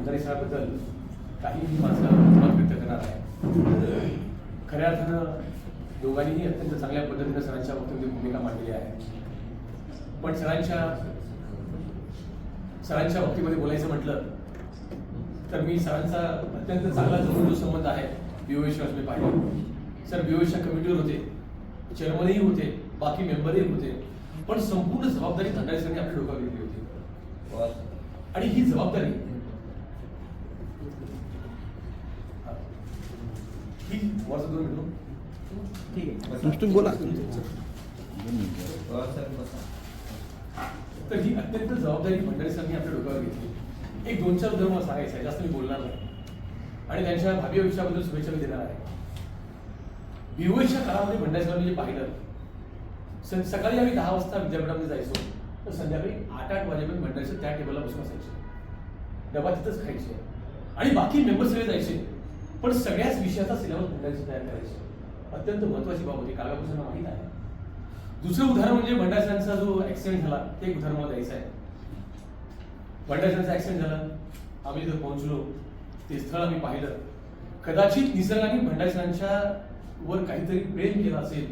भंडारी सराबद्दल काही मी माझं मत व्यक्त करणार आहे. खऱ्या अर्थानं दोघांनीही अत्यंत चांगल्या पद्धतीने सरांच्या वक्तव्यात भूमिका मांडलेली आहे. पण सरांच्या बाबतीमध्ये बोलायचं म्हटलं तर मी सरांचा अत्यंत चांगला जवळ जो संबंध आहे बीओएसशी मी पाहिजे. सर बीओएसच्या कमिटीवर होते, चेअरमनही होते, बाकी मेंबरही होते, पण संपूर्ण जबाबदारी भंडारी सरांनी आपल्या डोक्यावर घेतली होती. आणि ही जबाबदारी ही वर्ष 2 मिनिट ठीक आहे तुम्ही बोला. तर ही अत्यंत जबाबदारी भंडारी सरांनी आपल्या डोक्यावर घेतली. एक 2-4 उदाहरण मला सांगायचं आहे, जास्त मी बोलणार नाही आणि त्यांच्या भावी आयुष्याबद्दल शुभेच्छा मी देणार आहे. बीओएसच्या काळामध्ये भंडारी सरांनी जे पाहिलं, सकाळी आम्ही 10 वाजता विद्यापीठामध्ये जायचो तर संध्याकाळी 8 वाजेपर्यंत भंडारी सर त्या टेबलला बसून असायचे, डबा तिथंच खायचे आणि बाकी मेंबर सगळे जायचे, पण सगळ्याच विषयाचा सिलेबस भंडारी तयार करायचे. अत्यंत महत्वाची बाब होती, कागदपत्रांना माहीत आहे. दुसरं उदाहरण म्हणजे भंडारी सरांचा जो ऍक्सिडेंट झाला ते एक उदाहरण मला द्यायचं आहे. भंडारी सरांचा ऍक्सिडेंट झाला, आम्ही तिथं पोहोचलो, ते स्थळ आम्ही पाहिलं. कदाचित निसर्गाने भंडारी सरांच्या वर काहीतरी प्रेम केलं असेल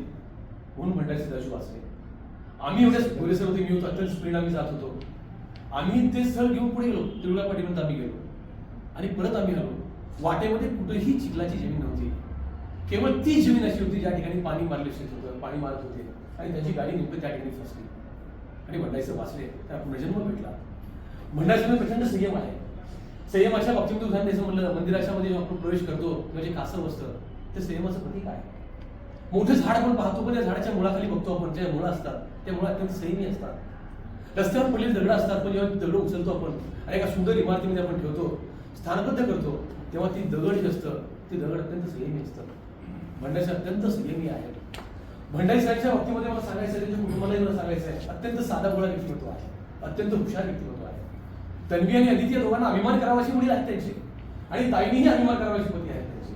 म्हणून भंडारी सर वाचले. आम्ही एवढ्या पोलिसर होते, मी होतो, अत्यंत स्पीड आम्ही जात होतो. आम्ही ते स्थळ घेऊन पुढे गेलो, तिरुळा पाटीपर्यंत आम्ही गेलो आणि परत आम्ही आलो. वाटेमध्ये कुठेही चिखलाची जमीन नव्हती, केवळ ती जमीन अशी होती ज्या ठिकाणी पाणी मारले शेत होतं, पाणी मारत होते आणि त्याची गाडी नेमकं त्या ठिकाणी फसली आणि भंडारी सर वाचले. त्याला पुनर्जन्म भेटला. भंडारी सर प्रचंड संयम आहे. संयमाच्या बाबतीमध्ये उदाहरण द्यायचं म्हणलं, मंदिराच्या मध्ये आपण प्रवेश करतो किंवा जे कासव असतं ते संयमाचं प्रतीक आहे. मोठं झाड आपण पाहतो पण त्या झाडाच्या मुळाखाली बघतो आपण, ज्या मुळं असतात त्या मुळं अत्यंत संयमी असतात. रस्त्यावर पडलेले दगड असतात, पण जेव्हा दगड उचलतो आपण आणि एका सुंदर इमारतीमध्ये आपण ठेवतो, स्थानबद्ध करतो, तेव्हा ती दगड जे असतं ते दगड अत्यंत संयमी असतं. भंडारी सर अत्यंत संयमी आहे. भंडारी सरांच्या बाबतीमध्ये मला सांगायचं आहे, त्यांच्या कुटुंबालाही मला सांगायचं आहे, अत्यंत साधा बोळा व्यक्तिमत्व आहे, अत्यंत हुशार व्यक्तिमत्व आहे. तन्वी आणि अदिती या दोघांना अभिमान करावाची मुली आहेत त्यांची आणि ताईनीही अभिमान करावाची पती आहेत त्यांची.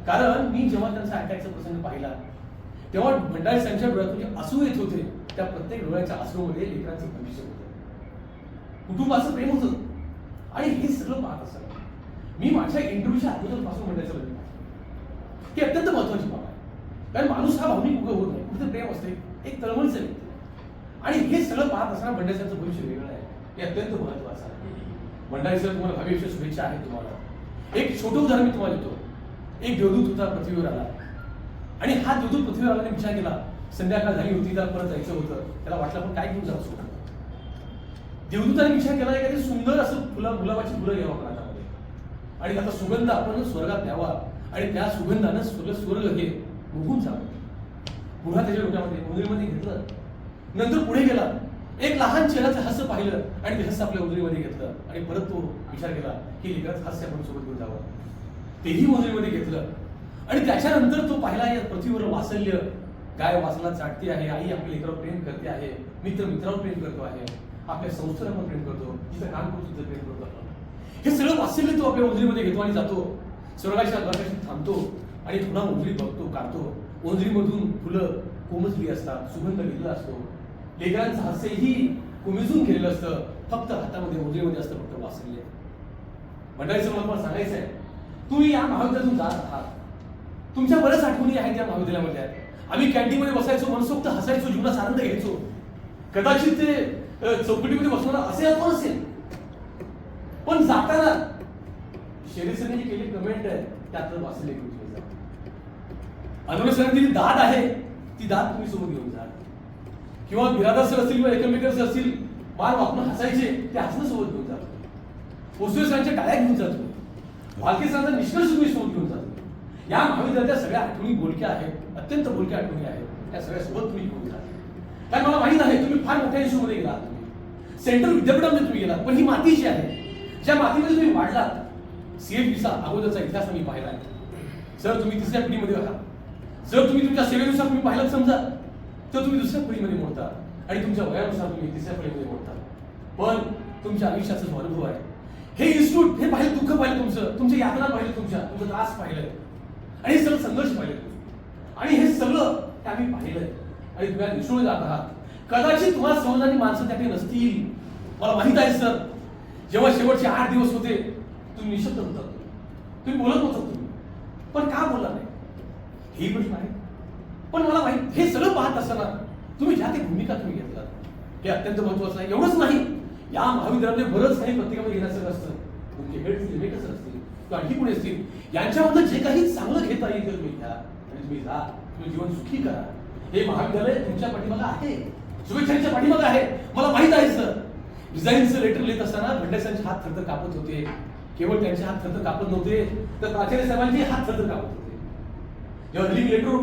कारण मी जेव्हा त्यांचा अटॅकचा प्रसंग पाहिला तेव्हा भंडारी सरांच्या डोळ्यातून जे अश्रू येत होते, त्या प्रत्येक डोळ्याच्या अश्रूमध्ये लेकरांचं भविष्य होतं, कुटुंबाचं प्रेम होतं. आणि हे सगळं पाहत असताना मी माझ्या इंटरव्ह्यूच्या अगोदरपासून भंडारी सर ही अत्यंत महत्वाची बाब आहे. कारण माणूस हा भावनिक उभं होत नाही, कुठे प्रेम असते, एक तळमळीचं व्यक्ती. आणि हे सगळं पाहत असताना भंडारी सरांचं भविष्य वेगळं आहे, हे अत्यंत महत्वाचं आहे. भंडारी सर तुम्हाला भावी आयुष्यात शुभेच्छा आहेत. तुम्हाला एक छोटं उदाहरण मी तुम्हाला देतो. एक देवदूत होता, पृथ्वीवर आला आणि हा देवदूत पृथ्वीवर आल्याने विचार केला, संध्याकाळ झाली होती, त्याला परत जायचं होतं. त्याला वाटलं आपण काय घेऊन जाऊ. देवदूताने विचार केला एखादी सुंदर असं गुलाबाची फुलं घ्यावं आपण हातामध्ये आणि त्याचा सुगंध आपण स्वर्गात द्यावा आणि त्या सुगंधानं स्वर्ग हे उगून जावं. पुन्हा त्याच्या डोक्यामध्ये उंदरीमध्ये घेतलं. नंतर पुढे गेला, एक लहान चेहऱ्याचं हास्य पाहिलं आणि ते हास्य आपल्या उंदरीमध्ये घेतलं आणि परत तो विचार केला की लेकराचं हास्य आपण सोबत घेऊन जावं. तेही उंदरीमध्ये घेतलं आणि त्याच्यानंतर तो पाहिला या पृथ्वीवर वासल्य, गाय वासला चाटते आहे, आई आपल्या लेकरावर प्रेम करते आहे, मित्र मित्रावर प्रेम करतो आहे, आपल्या संस्थेला आपण प्रेम करतो, जिथं काम करतो तिथं प्रेम करतो आपण. हे सगळं वासल्य तो आपल्या उंदरीमध्ये घेतो आणि जातो. स्वर्गाच्या द्वाराशी थांबतो आणि पुन्हा उंदरी बघतो, काढतो. उंदरीमधून फुलं कोमजली असतात, सुगंध गेलेला असतो, लेकरांचं हास्यही कोमेजून गेलेलं असतं. फक्त हातामध्ये उंदरीमध्ये असतं फक्त वासल्य. भंडारी सर मला सांगायचं आहे, तुम्ही या महाविद्यालयातून जात आहात, तुमच्या बऱ्याच आठवणी आहेत या महाविद्यालयामध्ये. आम्ही कॅन्टीनमध्ये बसायचो, मनसोक्त हसायचो, जीवनाचा आनंद घ्यायचो. कदाचित ते चौकटीमध्ये बसवणार असेल कोण असेल, पण जाताना शेरी सरांनी जी केली कमेंट आहे त्यात वाचले अनवर सरांनी जी दाद आहे ती दाद तुम्ही सोबत घेऊन जा. किंवा बिरादर सर असतील किंवा एकमेकर सर असतील, बाल वापरून हसायचे, ते हसणं सोबत घेऊन जातो. पोस्टर सरांच्या टाळ्या घेऊन जातो. भालके सरांचा निष्कर्ष तुम्ही सोबत घेऊन जातो. या महाविद्यालयाच्या सगळ्या आठवणी बोलक्या आहेत, अत्यंत बोलक्या आठवणी आहेत, त्या सगळ्या सोबत तुम्ही घेऊन जा. कारण मला माहित आहे तुम्ही फार मोठ्या इश्यूमध्ये गेलात, तुम्ही सेंट्रल विद्यापीठामध्ये तुम्ही गेलात, पण ही माती जी आहे ज्या मातीमध्ये तुम्ही वाढलात, सीएफबीचा अगोदरचा इतिहास आम्ही पाहिला आहे. जर तुम्ही तिसऱ्या पिढीमध्ये आहात, जर तुम्ही तुमच्या सेवेनुसार तुम्ही पाहिलात समजा, तर तुम्ही दुसऱ्या पिढीमध्ये मोडता आणि तुमच्या वयानुसार तुम्ही तिसऱ्या पिढीमध्ये मोडता. पण तुमच्या आयुष्याचा जो अनुभव आहे, हे इन्स्टिट्यूट हे पाहिलं, दुःख पाहिलं तुमचं, तुमच्या यातना पाहिलं, तुमचं त्रास पाहिलंय आणि हे सगळं संघर्ष पाहिलं आणि हे सगळं आम्ही पाहिलंय आणि तुम्ही निष्ठून जात आहात. कदाचित तुम्हाला समजणारी माणसं त्याकडे नसतील, मला माहित आहे सर. जेव्हा शेवटचे 8 दिवस होते तुम्ही निशब्द होता, तुम्ही बोलत होता तुम्ही, पण का बोलला नाही ही प्रश्न आहे. पण मला माहित हे सगळं पाहत असताना तुम्ही ज्या काही भूमिका तुम्ही घेतलात हे अत्यंत महत्वाचं आहे. एवढंच नाही, या महाविद्यालयामध्ये बरंच काही प्रत्येकामध्ये घेण्याचं असतं. तुमचे हेड असतील, मेकर्स असतील किंवा आणखी कोणी असतील, यांच्यामधलं जे काही चांगलं घेता येईल तर तुम्ही घ्या आणि तुम्ही जा, तुम्ही जीवन सुखी करा. हे महाविद्यालय तुमच्या पाठीमागं आहे, शुभेच्छांच्या पाठीमागं आहे. मला माहित आहे सर, डिझाईनचं लेटर लिहित असताना भंडारीसांचे हात थरथर कापत होते. केवळ त्यांचे हात थरथर कापत नव्हते, तर प्राचार्य साहेबांचे हात थरथर कापत होते. जेव्हा लिव्हिंग लेटर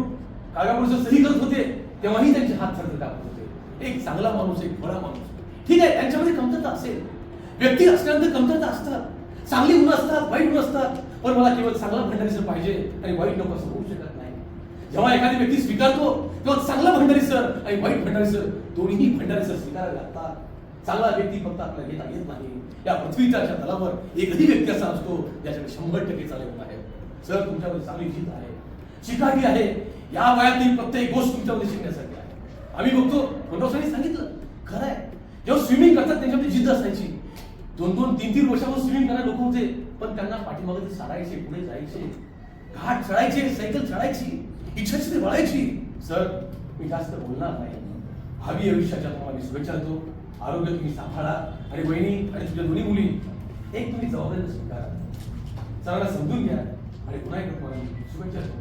कागदावर सही करत होते तेव्हाही त्यांचे हात थरथर कापत होते. एक चांगला माणूस, एक बळा माणूस, ठीक आहे, त्यांच्यामध्ये कमतरता असेल, व्यक्ती असल्यानंतर कमतरता असतात, चांगली गुण असतात, वाईट गुण असतात, पण मला केवळ चांगला भंडारी सर पाहिजे आणि वाईट नको असं होऊ शकत नाही. जेव्हा एखादी व्यक्ती स्वीकारतो तेव्हा चांगला भंडारी सर आणि वाईट भंडारी सर दोन्ही भंडारी सर स्वीकारायला लागतात. चांगला व्यक्ती फक्त आपल्याला घेता येत नाही. या पृथ्वीच्या तलावर एकही व्यक्ती असा असतो ज्याच्याकडे 100% चालवत आहे. सर तुमच्यामध्ये चांगली जिद्द आहे, शिकावी आहे. या वयातली प्रत्येक गोष्ट तुमच्यामध्ये शिकण्यासाठी आहे. आम्ही बघतो, फडणवीसांनी सांगितलं खरं आहे, जेव्हा स्विमिंग करतात त्यांच्यामध्ये जिद्द असायची. 2-2, 3-3 वर्षापासून स्विमिंग करणारे लोक होते, पण त्यांना पाठीमागे ते सारायचे, पुढे जायचे, घाट चढायचे, सायकल चढायची, इच्छाशक्ती वाढायची. सर मी जास्त बोलणार नाही. भावी आयुष्याच्या तुम्हाला मी शुभेच्छा देतो. आरोग्य तुम्ही सांभाळा आणि वहिनी आणि तुमच्या दोन्ही मुली एक तुम्ही जबाबदारी स्वीकारा, सगळ्यांना समजून घ्या आणि पुन्हा एकदा तुम्हाला शुभेच्छा देतो.